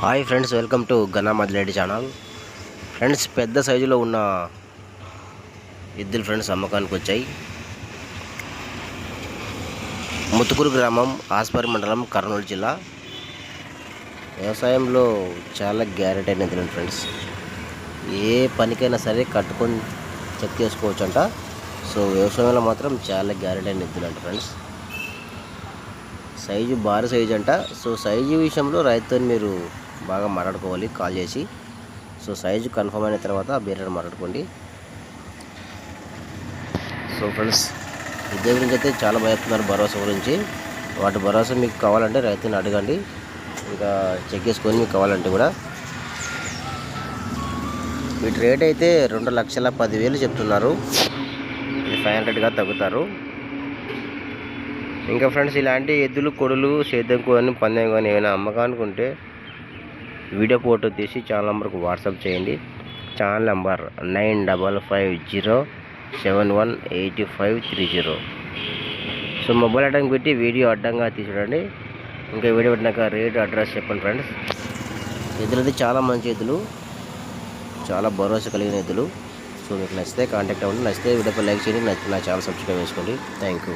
Hi friends, welcome to గన్నా మదిలేడి channel. Friends, పెద్ద సైజులో ఉన్న ఎద్దులు ఫ్రెండ్స్ అమ్మకానికి వచ్చాయి. ముతుకూరు గ్రామం, ఆస్పరి మండలం, కర్నూలు జిల్లా. వ్యవసాయంలో చాలా గ్యారెంటీ అయిన ఎద్దులు ఫ్రెండ్స్. ఏ పనికైనా సరే కట్టుకొని చెక్ చేసుకోవచ్చు అంట. సో వ్యవసాయంలో మాత్రం చాలా గ్యారెంటీ అయిన ఎద్దులు అంట ఫ్రెండ్స్. సైజు భారీ సైజు అంట. సో సైజు విషయంలో రైతుతో మీరు బాగా మాట్లాడుకోవాలి కాల్ చేసి. సో సైజు కన్ఫర్మ్ అయిన తర్వాత బేరేట్ మాట్లాడుకోండి. సో ఫ్రెండ్స్, ఇదే గురించి అయితే చాలా భయపడుతున్నారు భరోసా గురించి. వాటి భరోసా మీకు కావాలంటే రైతుని అడగండి, ఇంకా చెక్ చేసుకొని మీకు కావాలంటే కూడా. వీటి రేట్ అయితే 2,10,000 చెప్తున్నారు. ఇది 500గా తగ్గుతారు. ఇంకా ఫ్రెండ్స్, ఇలాంటి ఎద్దులు, కొడులు, సేద్యం కానీ పందెం కానీ ఏమైనా అమ్మకానికి ఉంటే వీడియో ఫోటో తీసి ఛానల్ నెంబర్కు వాట్సాప్ చేయండి. Channel number 9550718530. సో మొబైల్ అడ్డంగా పెట్టి వీడియో అడ్డంగా తీసుకోండి. ఇంకా వీడియో పెట్టినాక రేటు, అడ్రస్ చెప్పండి ఫ్రెండ్స్. ఎద్దులు అయితే చాలా మంచి ఎద్దులు, చాలా భరోసా కలిగిన ఎద్దులు. సో మీకు నచ్చితే కాంటాక్ట్ అవ్వండి. నచ్చితే వీడియోపై లైక్ చేయండి, నచ్చితే నా ఛానల్ సబ్స్క్రైబ్ చేసుకోండి. Thank you.